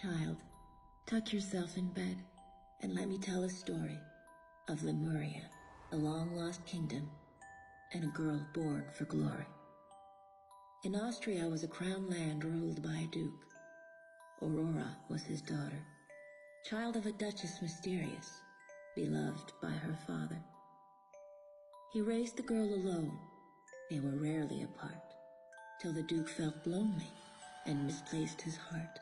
Child, tuck yourself in bed and let me tell a story of Lemuria, a long-lost kingdom, and a girl born for glory. In Austria was a crown land ruled by a duke. Aurora was his daughter, child of a duchess mysterious, beloved by her father. He raised the girl alone. They were rarely apart, till the duke felt lonely and misplaced his heart.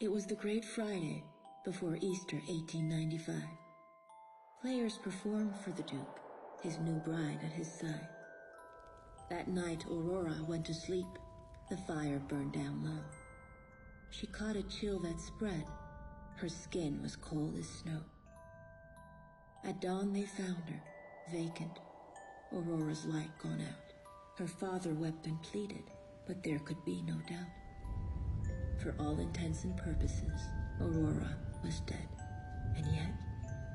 It was the Great Friday before Easter 1895. Players performed for the duke, his new bride at his side. That night Aurora went to sleep. The fire burned down low. She caught a chill that spread. Her skin was cold as snow. At dawn they found her, vacant, Aurora's light gone out. Her father wept and pleaded, but there could be no doubt. For all intents and purposes, Aurora was dead. And yet,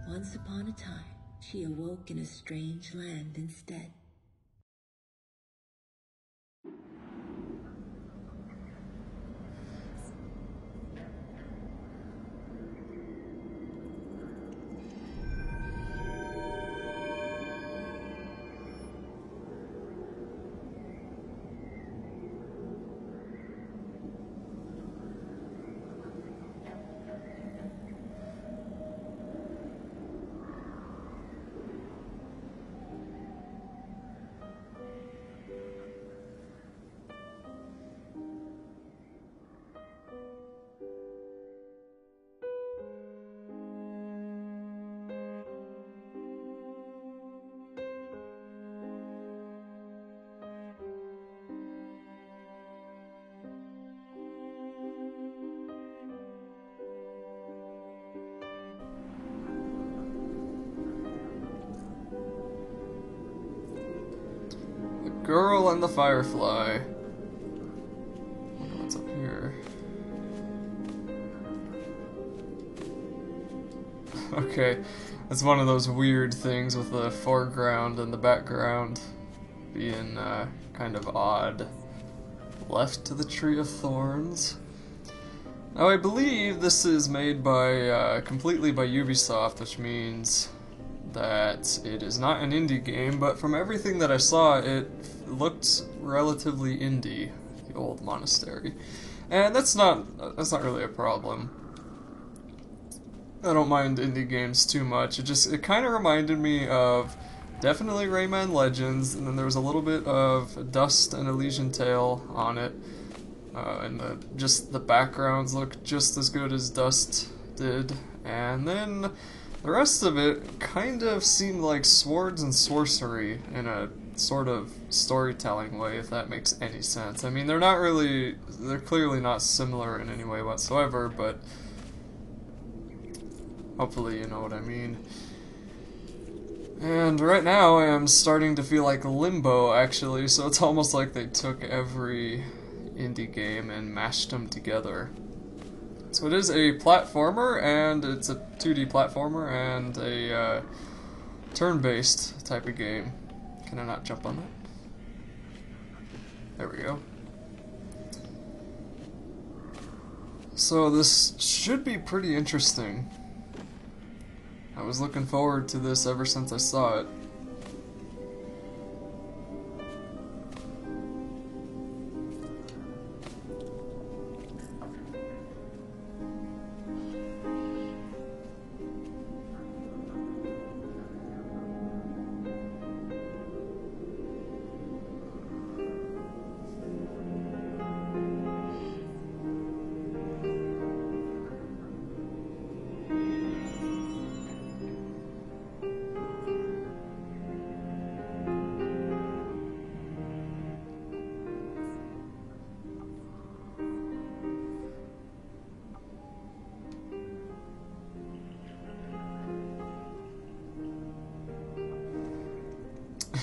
once upon a time, she awoke in a strange land instead. Girl and the Firefly. Wonder what's up here. Okay, it's one of those weird things with the foreground and the background being kind of odd. Left to the Tree of Thorns. Now I believe this is made by completely by Ubisoft, which means that it is not an indie game, but from everything that I saw, it looked relatively indie, the old monastery. And that's not really a problem. I don't mind indie games too much. It kind of reminded me of definitely Rayman Legends, and then there was a little bit of Dust and Elysian Tale on it. And the backgrounds look just as good as Dust did. And then the rest of it kind of seemed like swords and sorcery in a sort of storytelling way, if that makes any sense. I mean, they're clearly not similar in any way whatsoever, but hopefully you know what I mean. And right now I am starting to feel like Limbo, actually, so it's almost like they took every indie game and mashed them together. So it is a platformer, and it's a 2D platformer, and a turn-based type of game. Can I not jump on that? There we go. So this should be pretty interesting. I was looking forward to this ever since I saw it.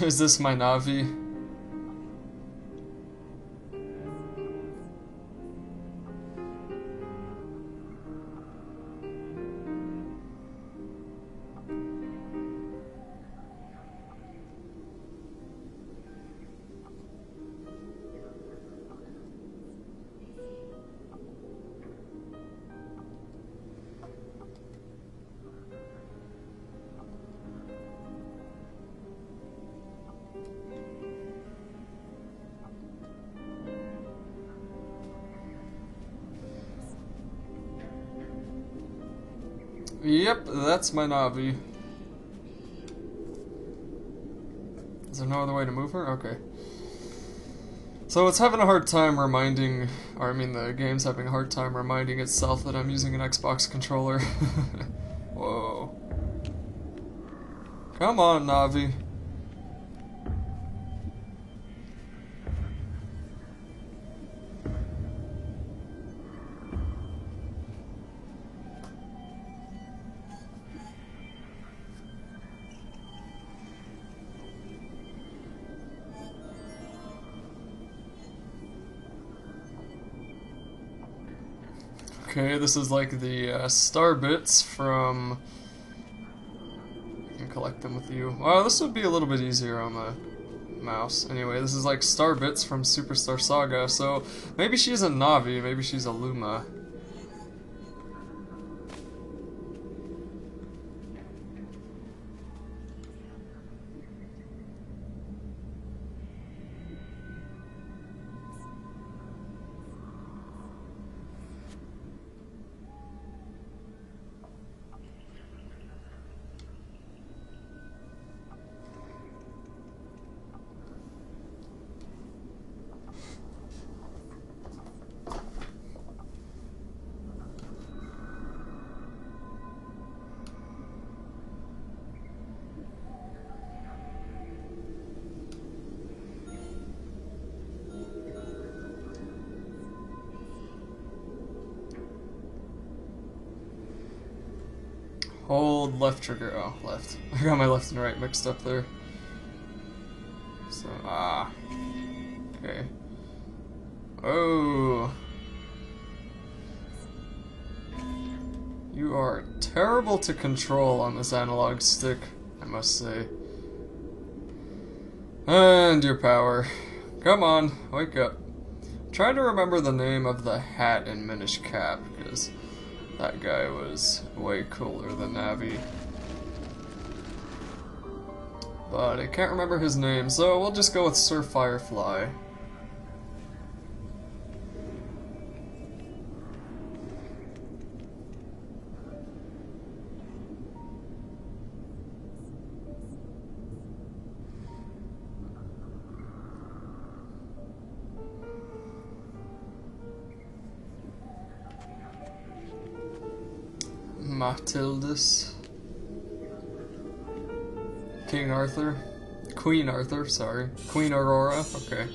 Is this my Navi? Yep, that's my Navi. Is there no other way to move her? Okay. So it's having a hard time reminding, or I mean the game's having a hard time reminding itself that I'm using an Xbox controller. Whoa. Come on, Navi. Okay, this is like the star bits from... You can collect them with you. Well, this would be a little bit easier on the mouse. Anyway, this is like star bits from Superstar Saga, so maybe she's a Navi, maybe she's a Luma. Hold left trigger. Oh, left. I got my left and right mixed up there. So, okay. Oh. You are terrible to control on this analog stick, I must say. And your power. Come on, wake up. Try to remember the name of the hat in Minish Cap, because that guy was way cooler than Navi. But I can't remember his name, so we'll just go with Sir Firefly. Matildus. King Arthur. Queen Arthur, sorry. Queen Aurora, okay.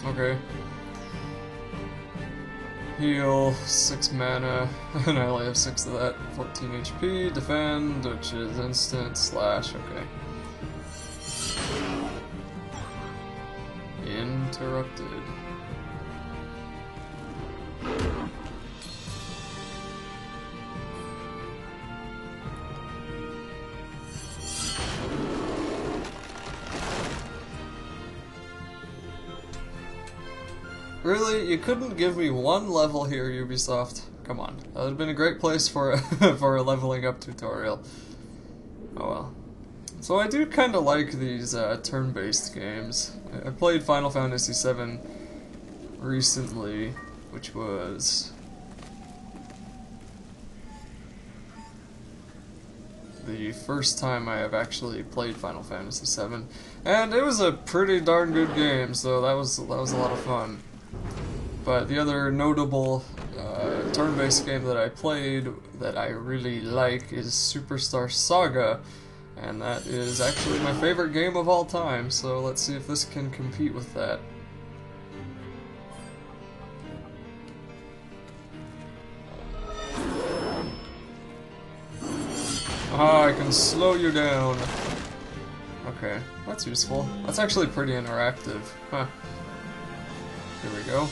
Okay. Heal, 6 mana, and I only have 6 of that. 14 HP, defend, which is instant, slash, okay. Interrupted. Really? You couldn't give me one level here, Ubisoft? Come on. That would have been a great place for a, for a leveling up tutorial. Oh well. So I do kind of like these turn-based games. I played Final Fantasy VII recently, which was the first time I have actually played Final Fantasy VII, and it was a pretty darn good game, so that was a lot of fun. But the other notable turn-based game that I played that I really like is Superstar Saga, and that is actually my favorite game of all time, so let's see if this can compete with that. Ah, I can slow you down. Okay, that's useful. That's actually pretty interactive. Huh. Here we go.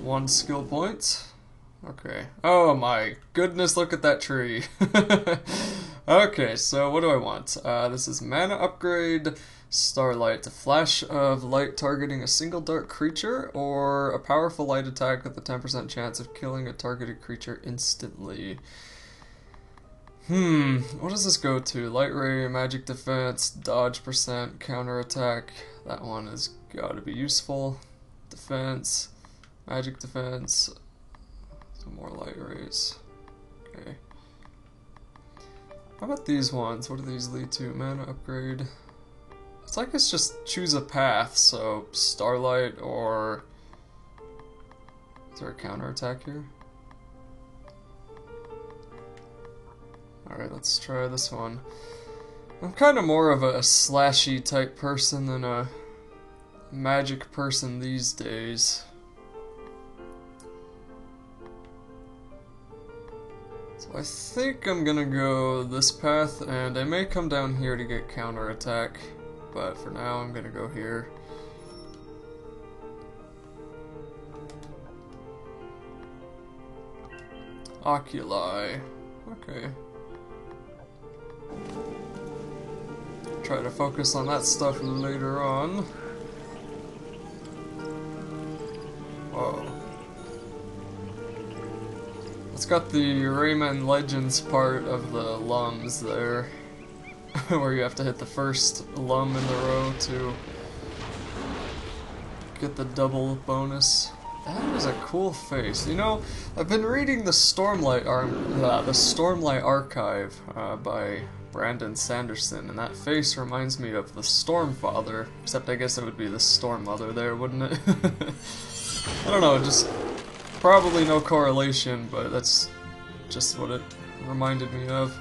1 skill point. Okay. Oh my goodness, look at that tree. Okay, so what do I want? This is mana upgrade, Starlight, a flash of light targeting a single dark creature, or a powerful light attack with a 10% chance of killing a targeted creature instantly. What does this go to? Light ray, magic defense, dodge percent, counter attack. That one has got to be useful. Defense, magic defense, some more light rays. Okay. How about these ones? What do these lead to? Mana upgrade. It's like it's just choose a path, so Starlight or... Is there a counter attack here? Alright, let's try this one. I'm kind of more of a slashy type person than a magic person these days. So I think I'm gonna go this path, and I may come down here to get counter attack, but for now I'm gonna go here. Oculi. Okay. Try to focus on that stuff later on. Whoa. It's got the Rayman Legends part of the lums there, where you have to hit the first lum in the row to get the double bonus. That is a cool face. You know, I've been reading the Stormlight Archive by Brandon Sanderson, and that face reminds me of the Stormfather, except I guess it would be the Stormmother there, wouldn't it? I don't know, just probably no correlation, but that's just what it reminded me of.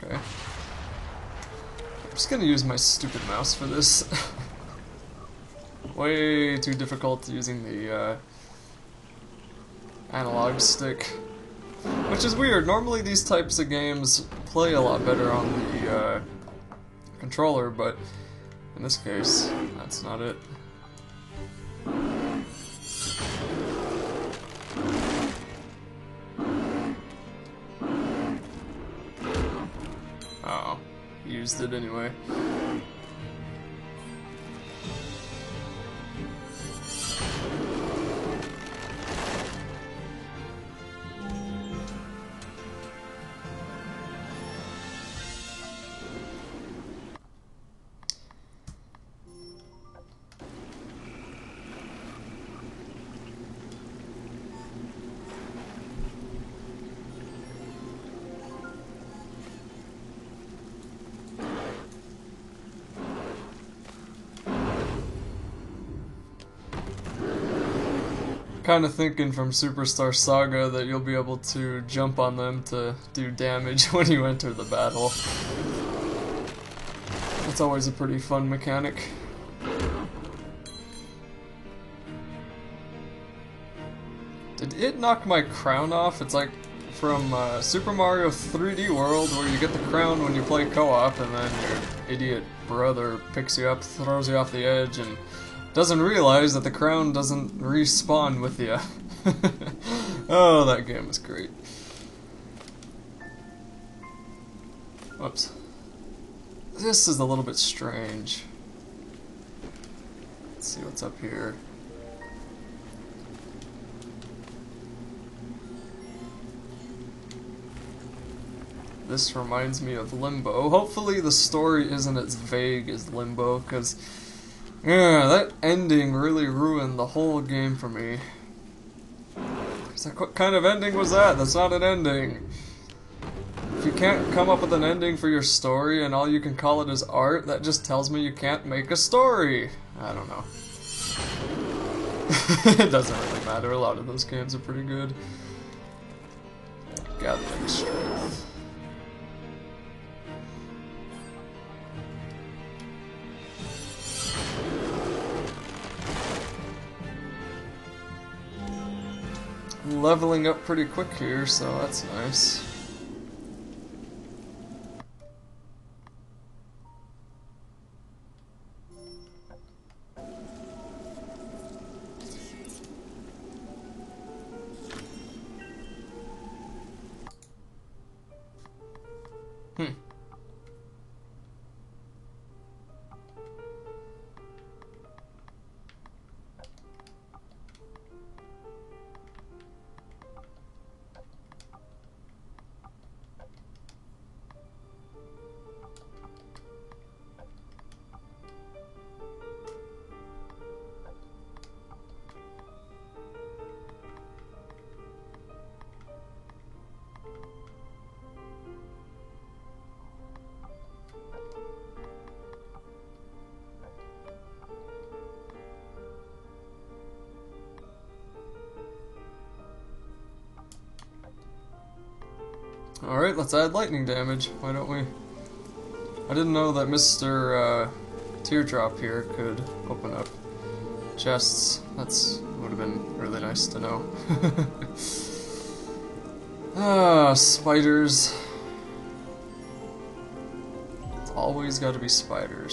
Okay. I'm just gonna use my stupid mouse for this. Way too difficult using the analog stick. Which is weird. Normally these types of games play a lot better on the controller, but in this case, that's not it. Oh, used it anyway. Kind of thinking from Superstar Saga that you'll be able to jump on them to do damage when you enter the battle. That's always a pretty fun mechanic. Did it knock my crown off? It's like from Super Mario 3D World, where you get the crown when you play co-op, and then your idiot brother picks you up, throws you off the edge, and doesn't realize that the crown doesn't respawn with you. Oh, that game was great. Whoops. This is a little bit strange. Let's see what's up here. This reminds me of Limbo. Hopefully the story isn't as vague as Limbo, because yeah, that ending really ruined the whole game for me. It's like, what kind of ending was that? That's not an ending. If you can't come up with an ending for your story and all you can call it is art, that just tells me you can't make a story. I don't know. It doesn't really matter. A lot of those games are pretty good. Gathering strength. Leveling up pretty quick here, so that's nice. Hmm. Alright, let's add lightning damage. Why don't we? I didn't know that Mr. Teardrop here could open up chests. That's would have been really nice to know. Ah, spiders. It's always got to be spiders.